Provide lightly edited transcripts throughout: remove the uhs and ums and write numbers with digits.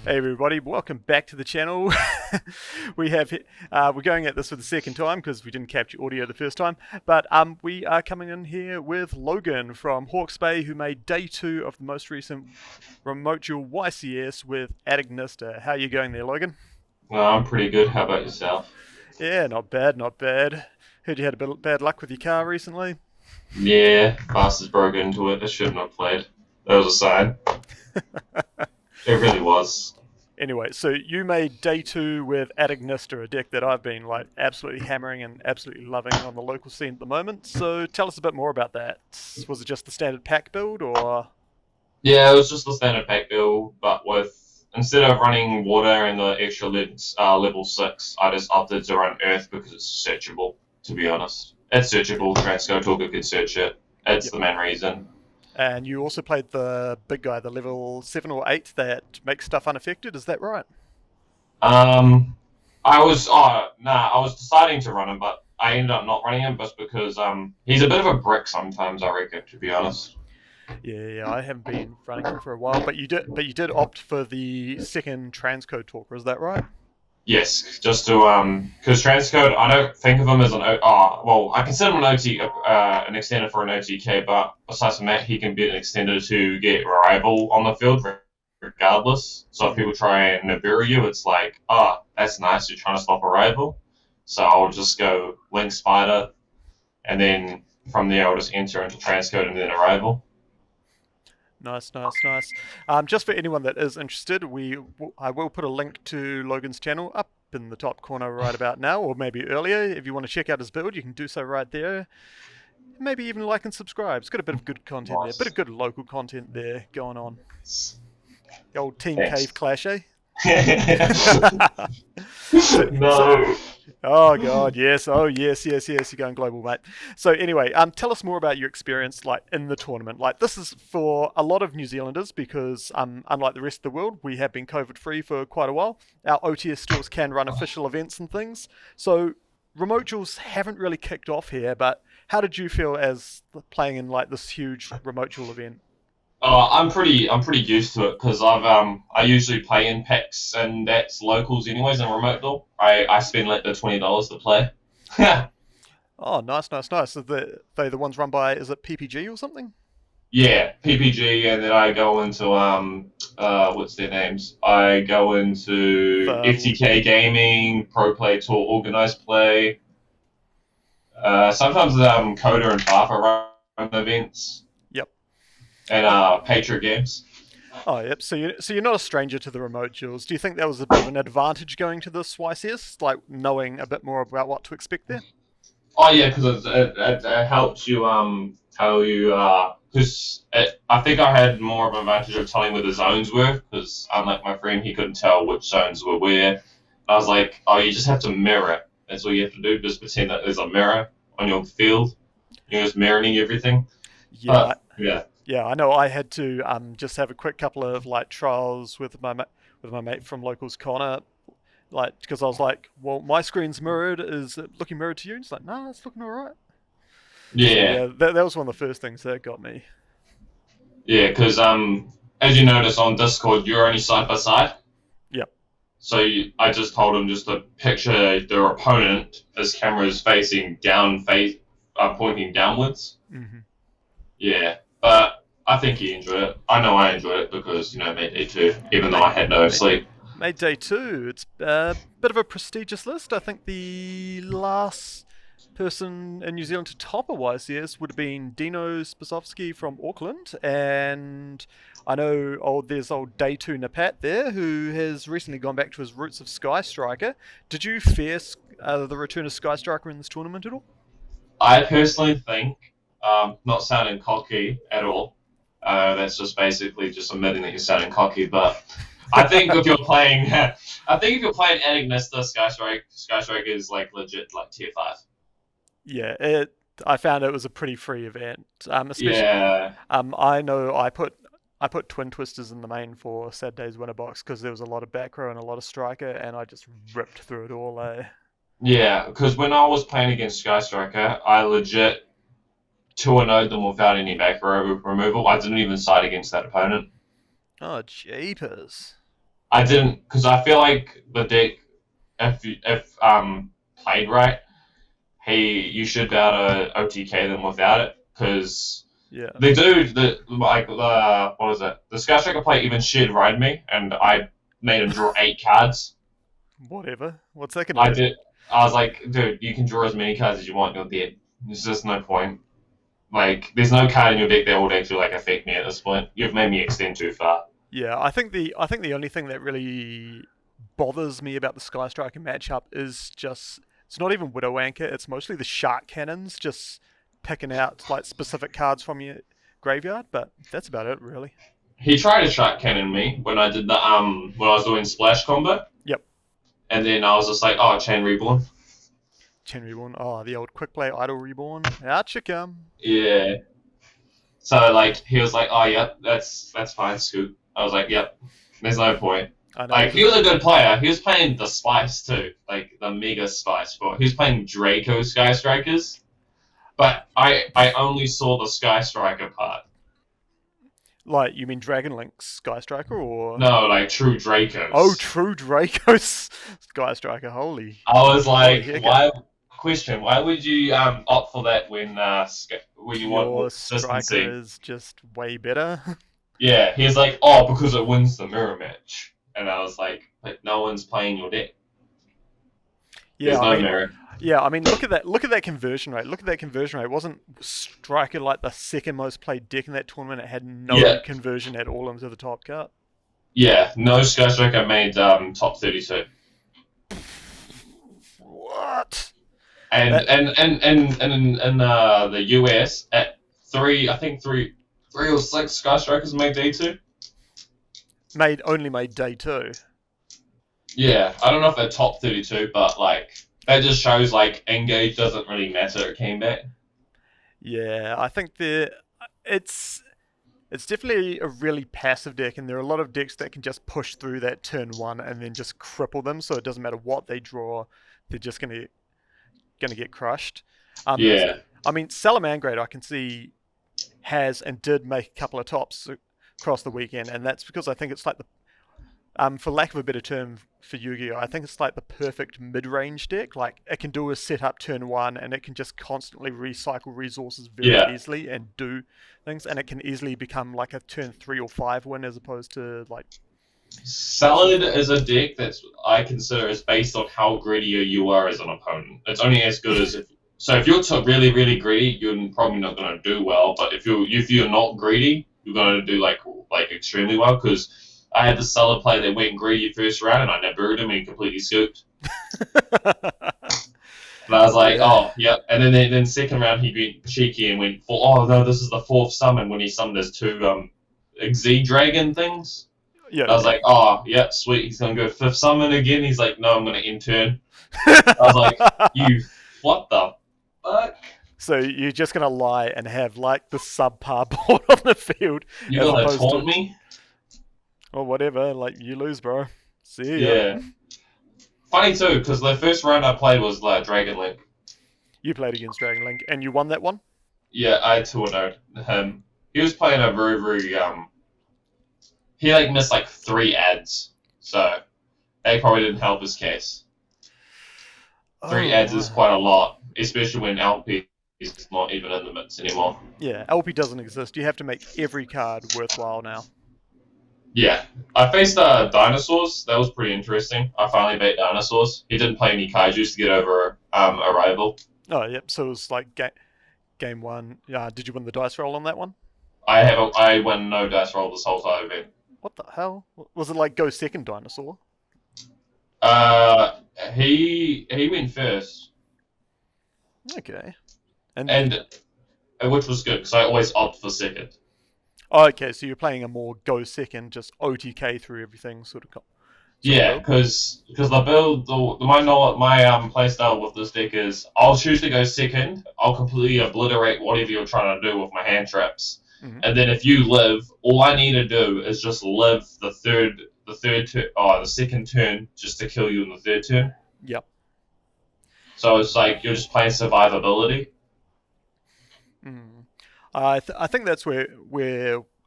Hey everybody, welcome back to the channel. We're going at this for the second time because we didn't capture audio the first time. But we are coming in here with Logan from Hawke's Bay, who made day 2 of the most recent Remote Duel YCS with Adignista. How are you going there, Logan? Well, I'm pretty good. How about yourself? Yeah, not bad, not bad. Heard you had a bit of bad luck with your car recently. Yeah, bastard's broke into it. I shouldn't have played. That was a sign. It really was. Anyway, so you made day 2 with Adignista, a deck that I've been like absolutely hammering and absolutely loving on the local scene at the moment. So tell us a bit more about that. Was it just the standard pack build, or? Yeah, it was just the standard pack build, but with instead of running water and the extra level 6, I just opted to run Earth because it's searchable, to be honest. It's searchable. Transcode Talker could search it. It's Yep. the main reason. And you also played the big guy, the level 7 or 8 that makes stuff unaffected, is that right? Um, I was deciding to run him, but I ended up not running him just because he's a bit of a brick sometimes, I reckon, to be honest. Yeah, I haven't been running him for a while, but you did opt for the second transcode talker, is that right? Yes, just to because transcode, I don't think of him as well, I consider him an extender for an OTK, but aside from that, he can be an extender to get rival on the field regardless. So if Mm-hmm. people try and Nibiru you, it's like, that's nice, you're trying to stop a rival. So I'll just go Link Spider, and then from there I'll just enter into transcode and then a rival. Nice, nice, nice. Just for anyone that is interested, I will put a link to Logan's channel up in the top corner right about now, or maybe earlier. If you want to check out his build, you can do so right there. Maybe even like and subscribe. It's got a bit of good content there, a bit of Nice. good local content there going on. The old Team Cave Thanks. clash, eh? so, so, No. oh god, yes, oh yes, yes, yes, you're going global, mate. So anyway, tell us more about your experience, like in the tournament. Like this is for a lot of New Zealanders because, unlike the rest of the world, we have been COVID free for quite a while. Our OTS stores can run official events and things. So remote duels haven't really kicked off here, but how did you feel as playing in like this huge remote duel event? I'm pretty used to it because I usually play in packs and that's locals anyways in remote though. I spend like the $20 to play. Oh, nice, nice, nice. So they the ones run by, is it PPG or something? Yeah, PPG, and then I go into what's their names? I go into The FTK Gaming, Pro Play Tour, Organized Play. Sometimes Coda and Fafa run events Yep. and Patriot Games. Oh, yep. So you're not a stranger to the remote duels. Do you think that was a bit of an advantage going to this YCS, like knowing a bit more about what to expect there? Oh yeah, because it helps you tell you because I think I had more of an advantage of telling where the zones were because unlike my friend he couldn't tell which zones were where. I was like, oh, you just have to mirror it. That's all you have to do. Just pretend that there's a mirror on your field. You're just mirroring everything. Yeah, But yeah, yeah. I know. I had to just have a quick couple of like trials with with my mate from locals Connor, like because I was like, well, my screen's mirrored. Is it looking mirrored to you? And it's like, no, it's looking all right. So yeah, yeah, that was one of the first things that got me. yeah. Because as you notice on Discord, you're only side by side. Yep. So I just told him just to picture their opponent as cameras facing down, pointing downwards. Hmm. Yeah, but I think he enjoyed it. I know I enjoyed it because made day two, even though Mate, I had no mate, sleep. made day 2. It's a bit of a prestigious list. I think the last person in New Zealand to top a YCS would have been Dino Spisovsky from Auckland, and I know there's old day 2 Napat there who has recently gone back to his roots of Sky Striker. Did you fear the return of Sky Striker in this tournament at all? I personally think, not sounding cocky at all. That's just basically just admitting that you're sounding cocky. But I think if you're playing, I think if you're playing Anagnista, Sky Strike is like legit like tier five. Yeah, I found it was a pretty free event, especially. Yeah, I know I put Twin Twisters in the main for Saturday's winner box because there was a lot of back row and a lot of striker, and I just ripped through it all. yeah. Because when I was playing against Sky Striker, I legit 2-0'd them without any back row removal. I didn't even side against that opponent. Oh, jeepers. I didn't because I feel like the deck, if played right, you should be able to OTK them without it because Yeah. they do the what was it? The Sky Striker play even shared ride me, and I made him draw 8 cards. Whatever. What's that gonna I do? did. I was like, dude, you can draw as many cards as you want. You're dead. There's just no point. Like, there's no card in your deck that would actually like affect me at this point. You've made me extend too far. Yeah, I think the only thing that really bothers me about the Sky Striker matchup is just it's not even Widow Anchor. It's mostly the Shark Cannons just picking out like specific cards from your graveyard. But that's about it, really. He tried to shot cannon me when I did the when I was doing splash combo, Yep. and then I was just like, oh, chain reborn. Chain Reborn. Oh, the old Quick Play Idle Reborn. Out you come. Yeah. So like he was like, oh, yep, that's fine, Scoop. I was like, yep. There's no point. I know. Like he was a good player. He was playing the Spice too, like the Mega Spice. But he was playing Draco Sky Strikers. But I only saw the Sky Striker part. Like, you mean Dragon Link Sky Striker or? No, like true Dracos. Oh, True Draco's Sky Striker. Holy. I was like, Holy why? Question: why would you opt for that when you want more Your Striker consistency? is just way better. Yeah, he's like, oh, because it wins the mirror match, and I was like, but no one's playing your deck. Yeah, There's I no mean, mirror. yeah, I mean, look at that. Look at that conversion rate. Look at that conversion rate. Wasn't Striker like the second most played deck in that tournament? It had no Yeah, conversion at all into the top cut. yeah. No Sky Striker made top 32, What? and That the US at I think three or six Sky Strikers made D2. only made day two. Yeah, I don't know if they're top 32, but like that just shows like engage doesn't really matter at Caneback. Yeah, I think it's it's definitely a really passive deck, and there are a lot of decks that can just push through that turn one and then just cripple them. So it doesn't matter what they draw, they're just gonna get crushed. Um, Yeah, I mean, Salamangreat, I can see has and did make a couple of tops across the weekend, and that's because I think it's like the for lack of a better term for Yu-Gi-Oh, I think it's like the perfect mid-range deck. Like it can do a setup turn one, and it can just constantly recycle resources very yeah. easily and do things, and it can easily become like a turn 3 or 5 win as opposed to like Salad is a deck that's I consider is based on how greedy you are as an opponent. It's only as good as if. So if you're really really greedy, you're probably not going to do well. But if you're not greedy, you're going to do like extremely well. Because I had the Salad player that went greedy first round, and I never buried him and he completely scooped. And I was like, yeah, oh, yep. And then second round he went cheeky and went for, oh no, this is the fourth summon when he summoned his two Z Dragon things. yeah, I was yeah. like, oh, yep, sweet. He's gonna go fifth summon again. He's like, no, I'm gonna end turn. I was like, you, what the fuck? So you're just gonna lie and have like the subpar board on the field You as gonna opposed taunt to me? or whatever. Like you lose, bro. See ya. Yeah. Funny too, because the first round I played was like Dragon Link. You played against Dragon Link and you won that one. Yeah, I 2-0'd him. He was playing a very, very he like missed like 3 ads, so that probably didn't help his case. 3 ads is Oh, quite a lot, especially when LP is not even in the mix anymore. yeah. LP doesn't exist. You have to make every card worthwhile now. Yeah, I faced dinosaurs. That was pretty interesting. I finally beat dinosaurs. He didn't play any kaiju's to get over a rival. Oh, yep. So it was like game one. Did you win the dice roll on that one? I won no dice roll this whole time event. What the hell? Was it like go second dinosaur? Uh, he went first, Okay. And and which was good because I always opt for second. oh, okay, so you're playing a more go second, just OTK through everything sort of Yeah, build. because the build my play style with this deck is I'll choose to go second. I'll completely obliterate whatever you're trying to do with my hand traps, Hmm. and then if you live, all I need to do is just live the second turn just to kill you in the third turn. Yep. So it's like you're just playing survivability. Mm. I think that's where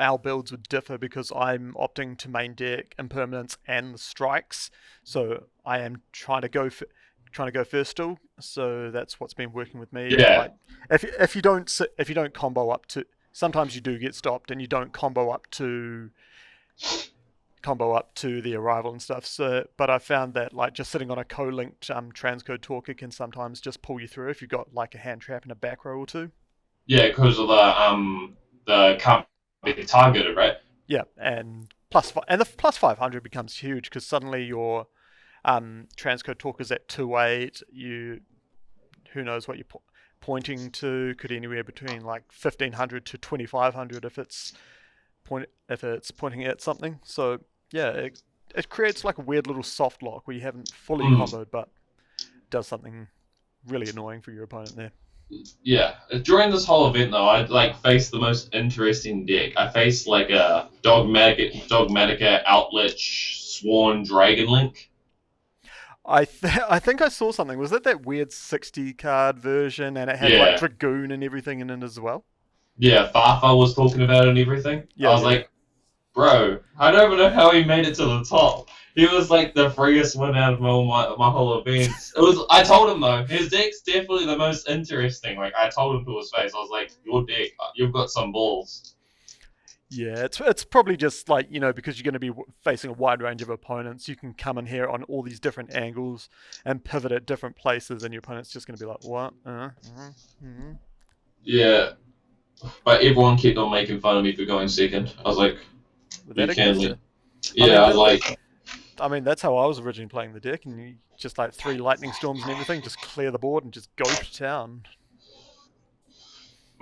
our builds would differ because I'm opting to main deck impermanence and the strikes, so I am trying to go first still. So that's what's been working with me. Yeah, Like if you don't combo up to, sometimes you do get stopped and you don't combo up to the arrival and stuff. So, but I found that like just sitting on a co-linked transcode talker can sometimes just pull you through if you've got like a hand trap and a back row or two. yeah, because of the can't be targeted, right? Yeah, and and the plus 500 becomes huge because suddenly your transcode talker's at 2.8. You who knows what you're pointing to, could anywhere between like 1500 to 2500 if it's pointing at something. So yeah, it creates like a weird little soft lock where you haven't fully Mm. comboed, but does something really annoying for your opponent there. Yeah, during this whole event though, I like faced the most interesting deck. I faced like a Dogmatica Outlich Sworn Dragon Link. I think I saw something. Was it that weird 60 card version and it had like Yeah, Dragoon and everything in it as well? yeah, Farfa was talking about it and everything. I Yeah, was yeah, yeah. like, bro, I don't even know how he made it to the top. He was like the freest win out of my whole events. It was. I told him though, his deck's definitely the most interesting. Like I told him to his face, I was like, your deck, you've got some balls. Yeah, it's probably just like, because you're going to be facing a wide range of opponents, you can come in here on all these different angles and pivot at different places, and your opponent's just going to be like, what? Mm-hmm. Yeah, but everyone kept on making fun of me for going second. I was like, With you that can. against you. I Yeah, mean, I was like, that's how I was originally playing the deck, and you just like three lightning storms and everything, just clear the board and just go to town.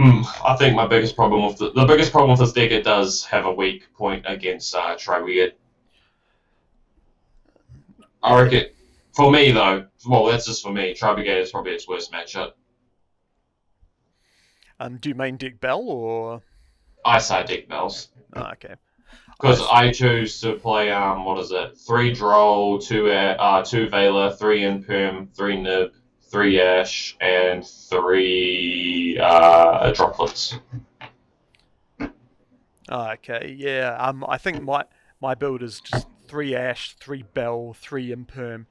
I think my biggest problem with the biggest problem with this deck, it does have a weak point against Triwigate. I Yeah. reckon, for me though, well, that's just for me. Tribegate is probably its worst matchup. Do you main deck Bell or? Eyesight deck bells. Oh, okay. Because I choose to play, what is it? 3 Droll, 2 Veiler, 3 Imperm, 3 Nib, 3 Ash, and 3 Droplets. Okay, yeah. I think my build is just 3 Ash, 3 Bell, 3 Imperm,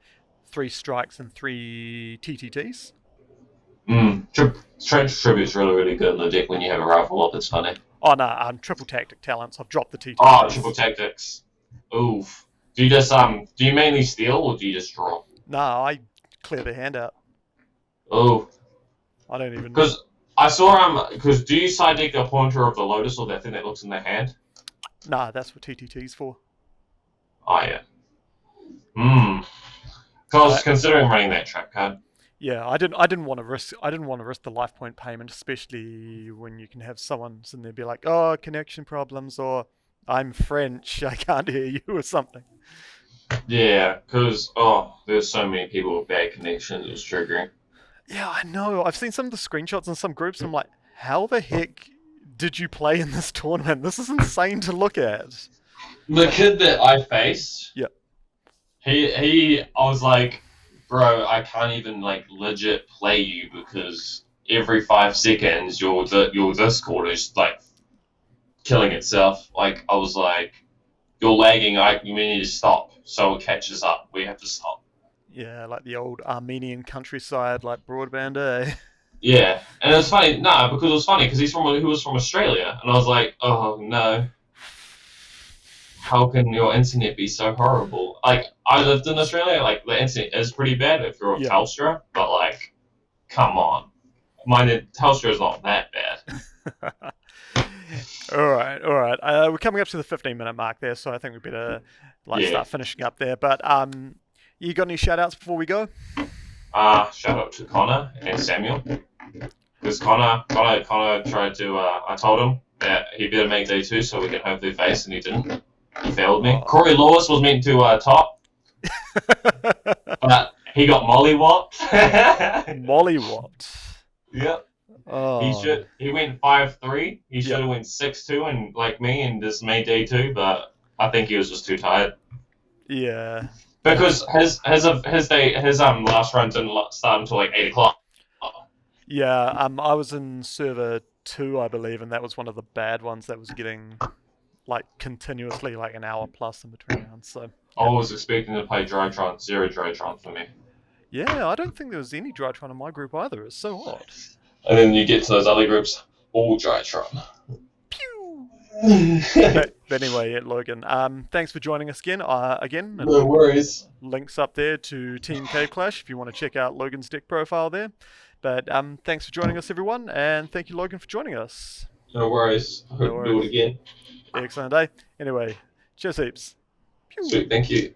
3 Strikes, and 3 TTTs. Strange Tribute's really, really good in the deck when you have a rifle up, it's funny. Oh no, triple tactic talents. I've dropped the Oh, triple TTTs. tactics. Oof. Do you mainly steal or do you just draw? No, I clear the hand out. Oh, I don't even. because I saw because do you side deck a pointer of the Lotus or that thing that looks in their hand? Nah, that's what TTT's for. Oh yeah. Hmm. Because I considering running that trap card. Yeah, I didn't want to risk. I didn't want to risk the life point payment, especially when you can have someone in there be like, "Oh, connection problems," or "I'm French, I can't hear you," or something. Yeah, because there's so many people with bad connections. It was triggering. Yeah, I know. I've seen some of the screenshots in some groups. And I'm like, how the heck did you play in this tournament? This is insane to look at. The kid that I faced, Yeah, I was like, bro, I can't even like legit play you because every 5 seconds your Discord is like killing itself. Like I was like, you're lagging. We need to stop so it catches up. We have to stop. yeah, like the old Armenian countryside, like broadband, eh? Yeah, and it was funny. Nah, because it was funny because he was from Australia, and I was like, oh no, how can your internet be so horrible? Like I lived in Australia, like the internet is pretty bad if you're a Yeah. Telstra, but like, come on, Telstra is not that bad. All right. We're coming up to the 15-minute mark there, so I think we better like Yeah. start finishing up there. But you got any shout outs before we go? Shout out to Connor and Samuel. Because Connor tried to. I told him that he better make D2 so we can hopefully face, and he didn't. He failed me. Oh. Corey Lewis was meant to top, but he got mollywopped. Mollywopped. Yep. Oh. He went 5-3. He should Yep. have went 6-2 and like me and just made D2, but I think he was just too tired. Yeah. Because his last run didn't start until like 8 o'clock. Yeah. I was in server 2, I believe, and that was one of the bad ones that was getting like continuously, like an hour plus in between rounds. So I yeah, was expecting to play Drytron, zero Drytron for me. yeah. I don't think there was any Drytron in my group either. It's so odd. And then you get to those other groups, all Drytron. Pew. No But anyway, yeah, Logan. Thanks for joining us again, and worries. links up there to Team Cave Clash if you want to check out Logan's deck profile there. But thanks for joining us, everyone, and thank you, Logan, for joining us. No worries. I No hope to do it worries. again. Excellent day. Anyway, cheers heaps. Pew. Sweet, thank you.